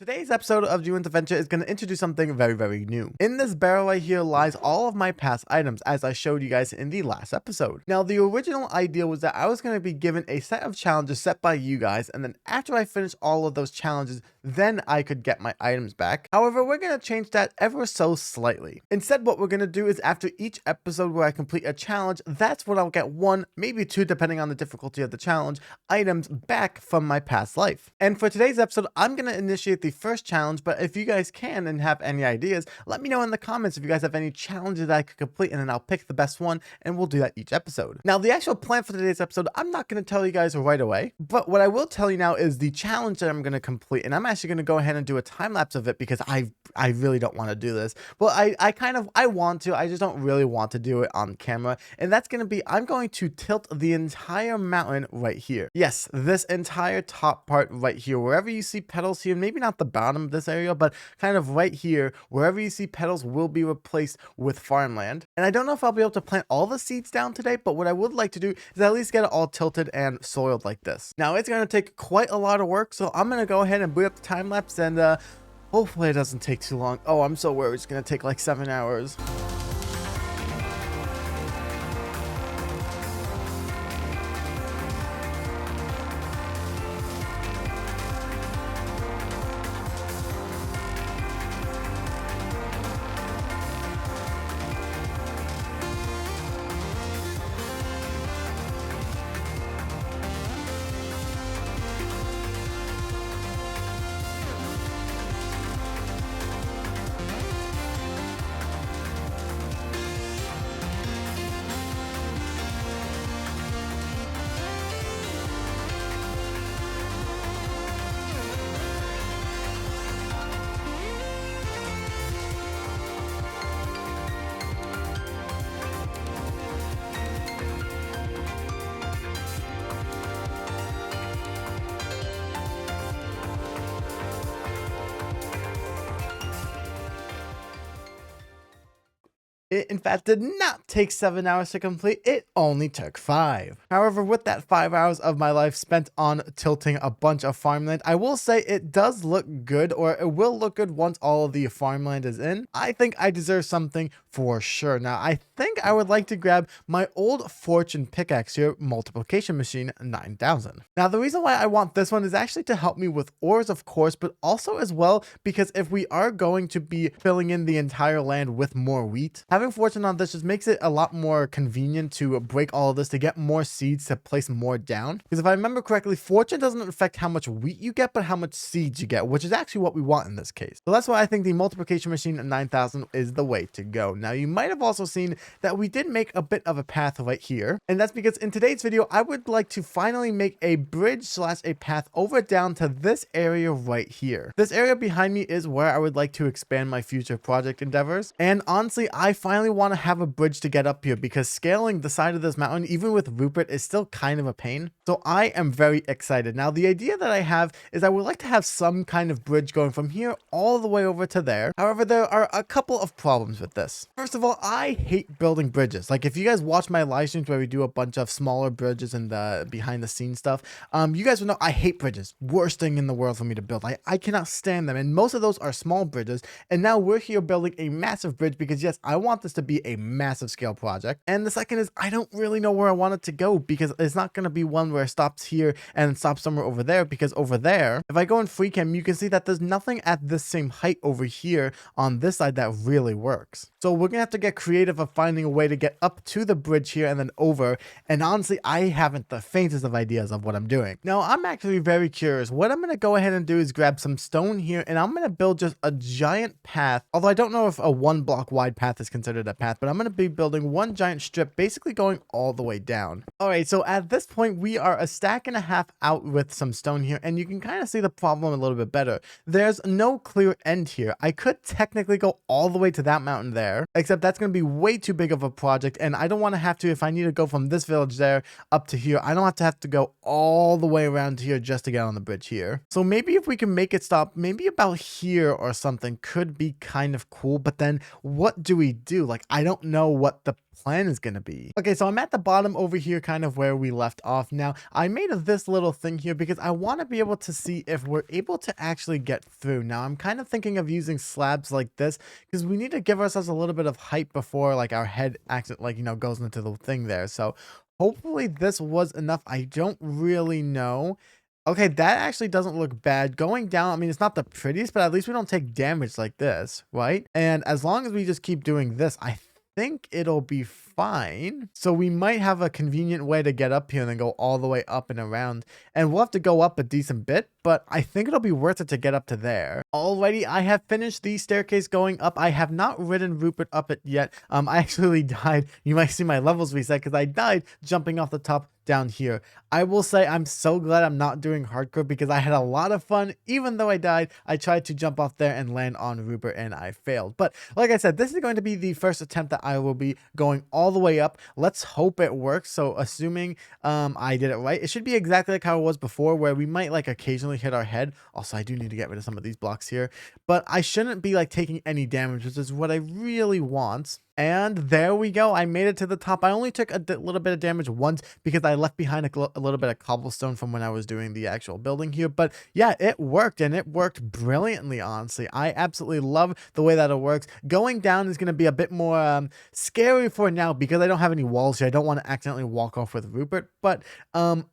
Today's episode of June's Adventure is going to introduce something very new. In this barrel right here lies all of my past items, as I showed you guys in the last episode. Now, the original idea was that I was going to be given a set of challenges set by you guys, and then after I finish all of those challenges, then I could get my items back. However, we're going to change that ever so slightly. Instead, what we're going to do is after each episode where I complete a challenge, that's when I'll get one, maybe two, depending on the difficulty of the challenge, items back from my past life. And for today's episode, I'm going to initiate the first challenge, but if you guys can and have any ideas, let me know in the comments if you guys have any challenges that I could complete, and then I'll pick the best one and we'll do that each episode. Now, the actual plan for today's episode, I'm not going to tell you guys right away, but what I will tell you now is the challenge that I'm going to complete, and I'm actually going to go ahead and do a time lapse of it because I really don't want to do this. Well, I want to, I just don't really want to do it on camera, and that's going to be, I'm going to tilt the entire mountain right here. Yes, this entire top part right here, wherever you see petals here, maybe not the bottom of this area, but kind of right here, wherever you see petals will be replaced with farmland. And I don't know if I'll be able to plant all the seeds down today, but what I would like to do is at least get it all tilted and soiled like this. Now, it's going to take quite a lot of work, so I'm going to go ahead and boot up the time lapse, and hopefully it doesn't take too long. Oh, I'm so worried it's going to take like 7 hours. It, in fact, did not take 7 hours to complete. It only took 5. However, with that 5 hours of my life spent on tilting a bunch of farmland, I will say it does look good, or it will look good once all of the farmland is in. I think I deserve something for sure. Now, I think I would like to grab my old fortune pickaxe here, multiplication machine 9000. Now, the reason why I want this one is actually to help me with ores, of course, but also as well because if we are going to be filling in the entire land with more wheat, having fortune on this just makes it a lot more convenient to break all of this to get more seeds to place more down. Because if I remember correctly, fortune doesn't affect how much wheat you get, but how much seeds you get, which is actually what we want in this case. So that's why I think the multiplication machine 9000 is the way to go. Now, you might have also seen that we did make a bit of a path right here, and that's because in today's video, I would like to finally make a bridge slash a path over down to this area right here. This area behind me is where I would like to expand my future project endeavors, and honestly, I finally want to have a bridge to get up here because scaling the side of this mountain, even with Rupert, is still kind of a pain. So I am very excited. Now, the idea that I have is I would like to have some kind of bridge going from here all the way over to there. However, there are a couple of problems with this. First of all, I hate building bridges. Like, if you guys watch my live streams where we do a bunch of smaller bridges and the behind the scenes stuff, you guys will know I hate bridges. Worst thing in the world for me to build. I cannot stand them, and most of those are small bridges, and now we're here building a massive bridge because yes, I want this to be a massive scale project. And the second is I don't really know where I want it to go because it's not going to be one where it stops here and stops somewhere over there, because over there, if I go in free cam, you can see that there's nothing at this same height over here on this side that really works. So we're gonna have to get creative of finding a way to get up to the bridge here and then over. And honestly, I haven't the faintest of ideas of what I'm doing. Now, I'm actually very curious. What I'm gonna go ahead and do is grab some stone here, and I'm gonna build just a giant path. Although I don't know if a 1 block wide path is considered a path, but I'm gonna be building one giant strip, basically going all the way down. All right, so at this point, we are a stack and a half out with some stone here, and you can kind of see the problem a little bit better. There's no clear end here. I could technically go all the way to that mountain there, except that's going to be way too big of a project, and I don't want to have to, if I need to go from this village there up to here, I don't have to go all the way around here just to get on the bridge here. So maybe if we can make it stop maybe about here or something could be kind of cool, but then what do we do? do. Like, I don't know what the plan is going to be. Okay, so I'm at the bottom over here, kind of where we left off. Now, I made this little thing here because I want to be able to see if we're able to actually get through. Now, I'm kind of thinking of using slabs like this because we need to give ourselves a little bit of height before like our head actually like, goes into the thing there. So hopefully this was enough. I don't really know. Okay, that actually doesn't look bad. Going down, I mean, it's not the prettiest, but at least we don't take damage like this, right? And as long as we just keep doing this, I think it'll be fine. So we might have a convenient way to get up here and then go all the way up and around. And we'll have to go up a decent bit, but I think it'll be worth it to get up to there. Alrighty, I have finished the staircase going up. I have not ridden Rupert up it yet. I actually died. You might see my levels reset because I died jumping off the top down here. I will say I'm so glad I'm not doing hardcore because I had a lot of fun. Even though I died, I tried to jump off there and land on Rupert and I failed. But like I said, this is going to be the first attempt that I will be going all the way up. Let's hope it works. So assuming I did it right, it should be exactly like how it was before, where we might like occasionally hit our head. Also, I do need to get rid of some of these blocks here, but I shouldn't be like taking any damage, which is what I really want. And there we go. I made it to the top. I only took a little bit of damage once because I left behind a little bit of cobblestone from when I was doing the actual building here. But yeah, it worked, and it worked brilliantly, honestly. I absolutely love the way that it works. Going down is going to be a bit more scary for now because I don't have any walls here. I don't want to accidentally walk off with Rupert, but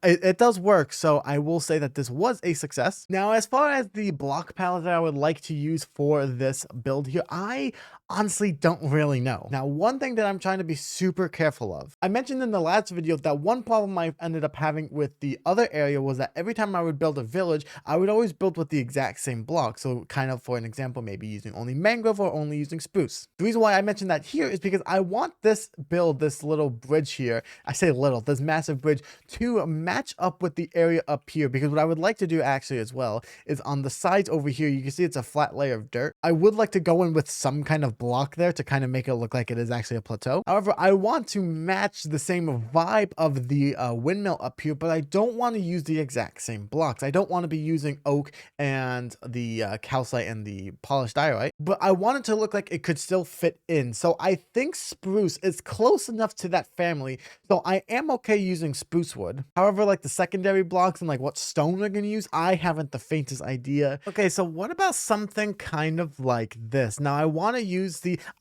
it does work. So I will say that this was a success. Now, as far as the block palette that I would like to use for this build here, I honestly don't really know. Now, one thing that I'm trying to be super careful of, I mentioned in the last video that one problem I ended up having with the other area was that every time I would build a village, I would always build with the exact same block. So kind of for an example, maybe using only mangrove or only using spruce. The reason why I mentioned that here is because I want this build, this little bridge here, I say little, this massive bridge, to match up with the area up here, because what I would like to do actually as well is on the sides over here, you can see it's a flat layer of dirt. I would like to go in with some kind of block there to kind of make it look like it is actually a plateau. However, I want to match the same vibe of the windmill up here, but I don't want to use the exact same blocks. I don't want to be using oak and the calcite and the polished diorite, but I want it to look like it could still fit in. So I think spruce is close enough to that family, so I am okay using spruce wood. However, like the secondary blocks and like what stone we're going to use, I haven't the faintest idea. Okay, so what about something kind of like this? Now, I want to use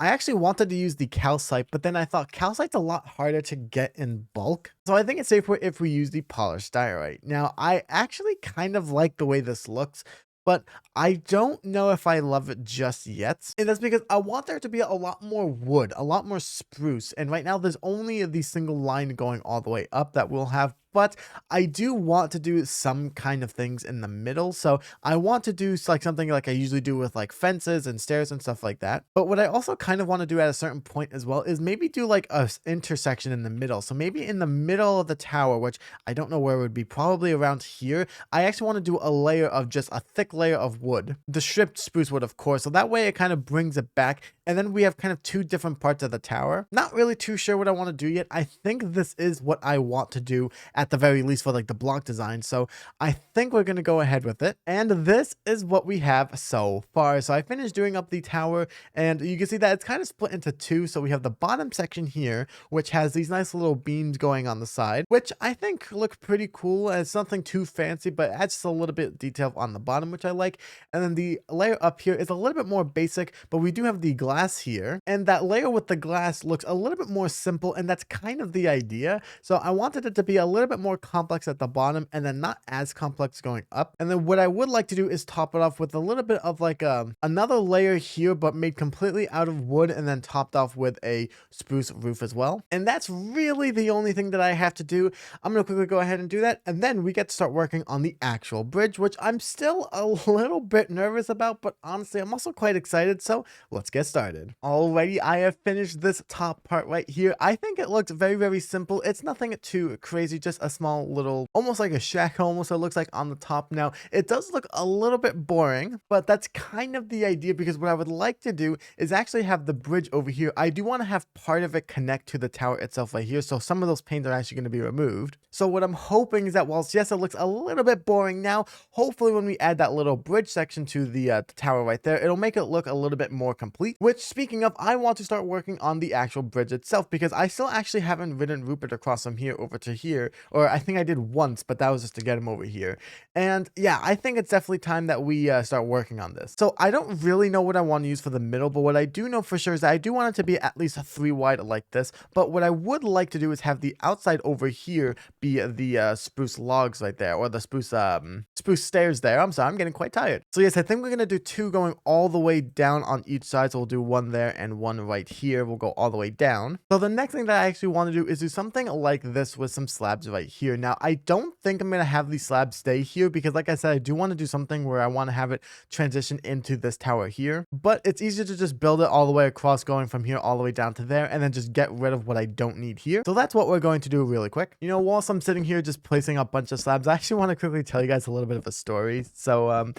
I actually wanted to use the calcite, but then I thought calcite's a lot harder to get in bulk. So I think it's safer if we use the polished diorite. Now, I actually kind of like the way this looks, but I don't know if I love it just yet. And that's because I want there to be a lot more wood, a lot more spruce. And right now there's only the single line going all the way up that we'll have. But I do want to do some kind of things in the middle. So I want to do like something like I usually do with like fences and stairs and stuff like that. But what I also kind of want to do at a certain point as well is maybe do like a intersection in the middle. So maybe in the middle of the tower, which I don't know where it would be, probably around here, I actually want to do a layer of just a thick layer of wood, the stripped spruce wood, of course. So that way it kind of brings it back. And then we have kind of two different parts of the tower. Not really too sure what I want to do yet. I think this is what I want to do at the very least for like the block design. So I think we're going to go ahead with it. And this is what we have so far. So I finished doing up the tower, and you can see that it's kind of split into two. So we have the bottom section here, which has these nice little beams going on the side, which I think look pretty cool. It's nothing too fancy, but adds just a little bit of detail on the bottom, which I like. And then the layer up here is a little bit more basic, but we do have the glass here, and that layer with the glass looks a little bit more simple, and that's kind of the idea. So I wanted it to be a little bit more complex at the bottom and then not as complex going up. And then what I would like to do is top it off with a little bit of like another layer here, but made completely out of wood, and then topped off with a spruce roof as well. And that's really the only thing that I have to do. I'm gonna quickly go ahead and do that, and then we get to start working on the actual bridge, which I'm still a little bit nervous about, but honestly I'm also quite excited. So let's get started. Alrighty, I have finished this top part right here. I think it looks very, very simple. It's nothing too crazy, just a small little, almost like a shack almost it looks like on the top. Now, it does look a little bit boring, but that's kind of the idea, because what I would like to do is actually have the bridge over here. I do want to have part of it connect to the tower itself right here, so some of those panes are actually going to be removed. So what I'm hoping is that whilst yes, it looks a little bit boring now, hopefully when we add that little bridge section to the tower right there, it'll make it look a little bit more complete. Which, speaking of, I want to start working on the actual bridge itself, because I still actually haven't ridden Rupert across from here over to here, or I think I did once, but that was just to get him over here. And yeah, I think it's definitely time that we start working on this. So I don't really know what I want to use for the middle, but what I do know for sure is that I do want it to be at least 3 wide like this. But what I would like to do is have the outside over here be the spruce logs right there, or the spruce stairs there. I'm sorry, I'm getting quite tired. So yes, I think we're gonna do 2 going all the way down on each side. So we'll do 1 there and 1 right here. We'll go all the way down. So the next thing that I actually want to do is do something like this with some slabs right here. Now, I don't think I'm gonna have these slabs stay here, because like I said, I do want to do something where I want to have it transition into this tower here. But it's easier to just build it all the way across, going from here all the way down to there, and then just get rid of what I don't need here. So that's what we're going to do really quick. You know, whilst I'm sitting here just placing a bunch of slabs, I actually want to quickly tell you guys a little bit of a story. So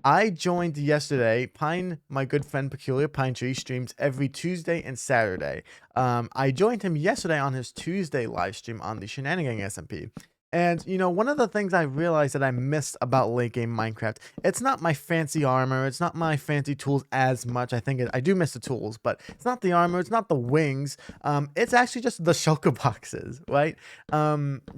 I joined yesterday. My good friend Peculiar Pine Tree streams every Tuesday and Saturday. I joined him yesterday on his Tuesday live stream on the Shenanigan SMP. And, you know, one of the things I realized that I missed about late game Minecraft, it's not my fancy armor, it's not my fancy tools as much. I do miss the tools, but it's not the armor, it's not the wings. It's actually just the shulker boxes, right?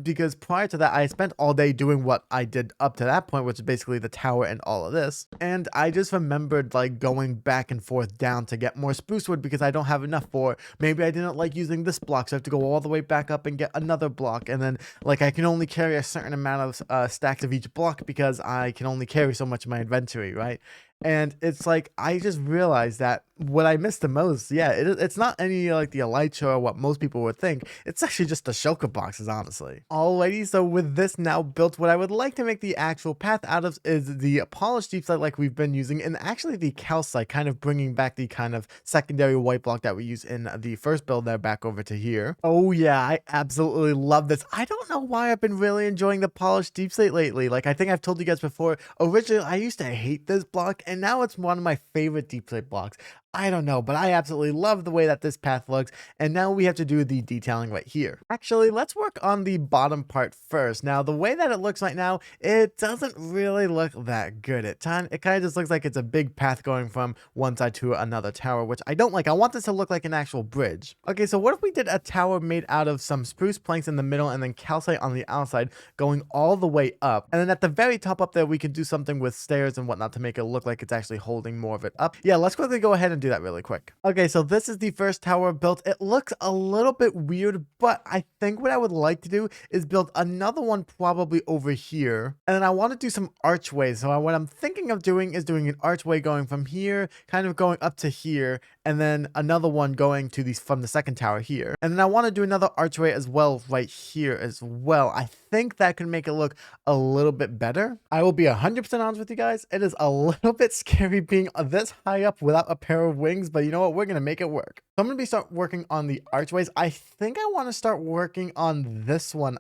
Because prior to that, I spent all day doing what I did up to that point, which is basically the tower and all of this. And I just remembered like going back and forth down to get more spruce wood, because I don't have enough for, maybe I didn't like using this block, so I have to go all the way back up and get another block. And then like I can only carry a certain amount of stacks of each block, because I can only carry so much in my inventory, right? And it's like, I just realized that what I missed the most, yeah, it's not any like the elytra or what most people would think. It's actually just the shulker boxes, honestly. Alrighty, so with this now built, what I would like to make the actual path out of is the polished deepslate like we've been using, and actually the calcite, kind of bringing back the kind of secondary white block that we use in the first build there back over to here. Oh yeah, I absolutely love this. I don't know why I've been really enjoying the polished deepslate lately. Like I think I've told you guys before, originally I used to hate this block, and now it's one of my favorite deepslate blocks. I don't know, but I absolutely love the way that this path looks. And now we have to do the detailing right here. Actually, let's work on the bottom part first. Now, the way that it looks right now, it doesn't really look that good. It kind of just looks like it's a big path going from one side to another tower, which I don't like. I want this to look like an actual bridge. Okay, so what if we did a tower made out of some spruce planks in the middle and then calcite on the outside going all the way up? And then at the very top up there, we could do something with stairs and whatnot to make it look like it's actually holding more of it up. Yeah, let's quickly go ahead and do that really quick. Okay, so this is the first tower built. It looks a little bit weird, but I think what I would like to do is build another one probably over here. And then I want to do some archways. So what I'm thinking of doing is doing an archway going from here, kind of going up to here, and then another one going to these from the second tower here. And then I want to do another archway as well right here as well. I think that could make it look a little bit better. I will be 100% honest with you guys. It is a little bit scary being this high up without a pair of wings, but you know what? We're going to make it work. So I'm going to start working on the archways. I think I want to start working on this one,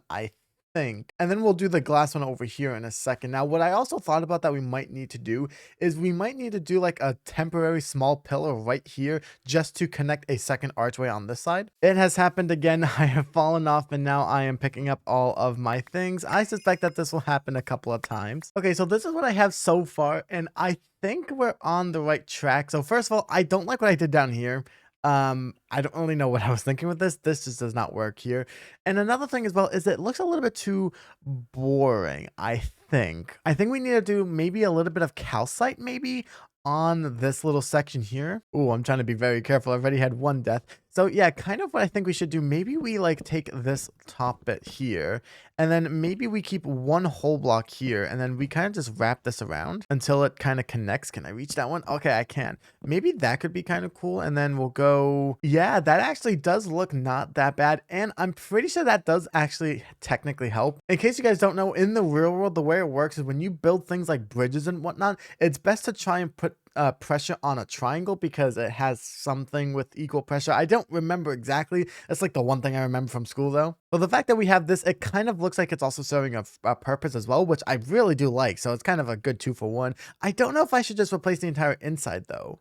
and then we'll do the glass one over here in a second. Now, what I also thought about that we might need to do is we might need to do like a temporary small pillar right here just to connect a second archway on this side. It has happened again. I have fallen off and now I am picking up all of my things. I suspect that this will happen a couple of times. Okay, so this is what I have so far, and I think we're on the right track. So first of all, I don't like what I did down here. I don't really know what I was thinking with this. This just does not work here. And another thing as well is it looks a little bit too boring, I think. I think we need to do maybe a little bit of calcite maybe on this little section here. Oh, I'm trying to be very careful. I've already had one death. So yeah, kind of what I think we should do. Maybe we like take this top bit here, and then maybe we keep one whole block here, and then we kind of just wrap this around until it kind of connects. Can I reach that one? Okay, I can. Maybe that could be kind of cool. And then we'll go, yeah, that actually does look not that bad. And I'm pretty sure that does actually technically help. In case you guys don't know, in the real world, the way it works is when you build things like bridges and whatnot, it's best to try and put pressure on a triangle because it has something with equal pressure. I don't remember exactly. That's like the one thing I remember from school though. But the fact that we have this, it kind of looks like it's also serving a purpose as well, which I really do like. So it's kind of a good 2-for-1. I don't know if I should just replace the entire inside though.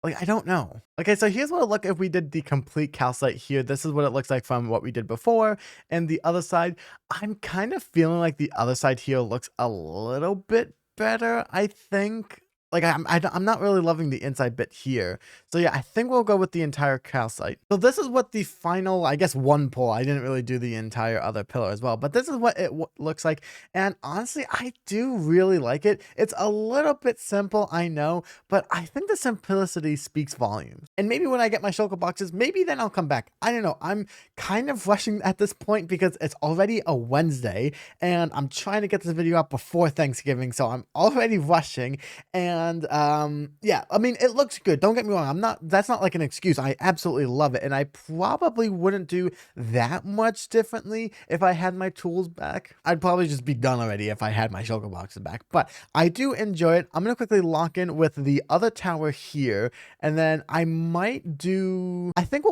Like, I don't know. Okay, so here's what it look if we did the complete calcite here. This is what it looks like from what we did before. And the other side, I'm kind of feeling like the other side here looks a little bit better, I think. Like, I'm not really loving the inside bit here. So yeah, I think we'll go with the entire calcite. So this is what the final, I guess, one pull. I didn't really do the entire other pillar as well, but this is what it looks like. And honestly, I do really like it. It's a little bit simple, I know, but I think the simplicity speaks volumes. And maybe when I get my shulker boxes, maybe then I'll come back. I don't know. I'm kind of rushing at this point because it's already a Wednesday and I'm trying to get this video up before Thanksgiving. So I'm already rushing. And yeah, I mean, it looks good. Don't get me wrong. That's not like an excuse. I absolutely love it. And I probably wouldn't do that much differently if I had my tools back. I'd probably just be done already if I had my shulker boxes back. But I do enjoy it. I'm going to quickly lock in with the other tower here. And then I might do, I think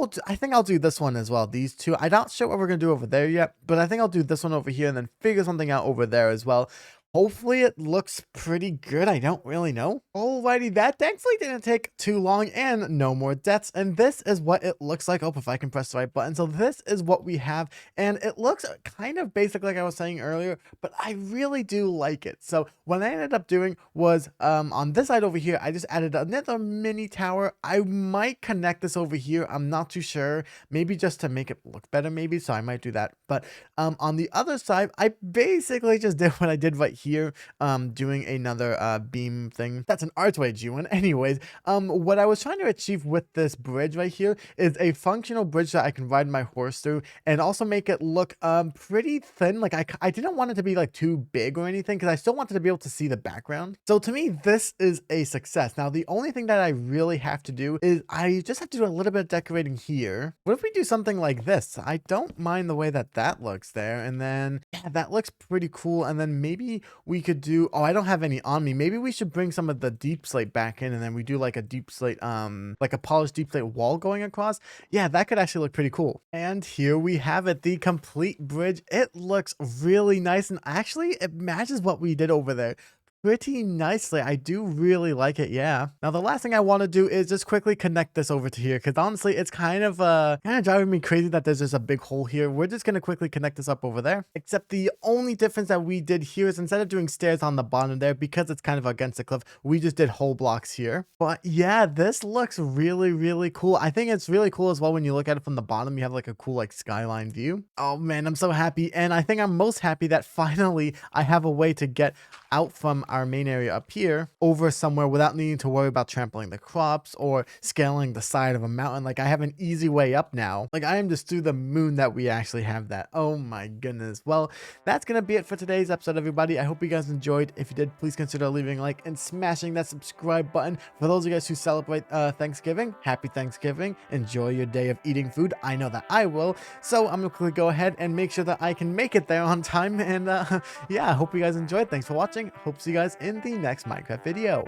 I'll do this one as well. These two, I'm not sure what we're going to do over there yet, but I think I'll do this one over here and then figure something out over there as well. Hopefully it looks pretty good. I don't really know. Alrighty, that thankfully didn't take too long and no more deaths. And this is what it looks like. Oh, if I can press the right button. So this is what we have. And it looks kind of basic like I was saying earlier, but I really do like it. So what I ended up doing was on this side over here, I just added another mini tower. I might connect this over here. I'm not too sure. Maybe just to make it look better maybe. So I might do that. But on the other side, I basically just did what I did right here, doing another beam thing. That's an archway G1. Anyways, what I was trying to achieve with this bridge right here is a functional bridge that I can ride my horse through and also make it look pretty thin. Like I didn't want it to be like too big or anything because I still wanted to be able to see the background. So to me, this is a success. Now, the only thing that I really have to do is I just have to do a little bit of decorating here. What if we do something like this? I don't mind the way that that looks there. And then, yeah, that looks pretty cool. And then maybe we could do, oh, I don't have any on me. Maybe we should bring some of the deep slate back in and then we do like a deep slate, like a polished deep slate wall going across. Yeah, that could actually look pretty cool. And here we have it, the complete bridge. It looks really nice and actually it matches what we did over there pretty nicely. I do really like it. Yeah. Now the last thing I want to do is just quickly connect this over to here because honestly it's kind of driving me crazy that there's just a big hole here. We're just going to quickly connect this up over there, except the only difference that we did here is instead of doing stairs on the bottom there, because it's kind of against the cliff, we just did whole blocks here. But yeah, this looks really cool. I think it's really cool as well when you look at it from the bottom. You have like a cool like skyline view. Oh man, I'm so happy. And I think I'm most happy that finally I have a way to get out from our main area up here over somewhere without needing to worry about trampling the crops or scaling the side of a mountain. Like I have an easy way up now. Like I am just through the moon that we actually have that. Oh my goodness. Well, that's gonna be it for today's episode, everybody. I hope you guys enjoyed. If you did, please consider leaving a like and smashing that subscribe button. For those of you guys who celebrate Thanksgiving, happy Thanksgiving. Enjoy your day of eating food. I know that I will. So I'm gonna quickly go ahead and make sure that I can make it there on time. And yeah, I hope you guys enjoyed. Thanks for watching. Hope to see you guys in the next Minecraft video.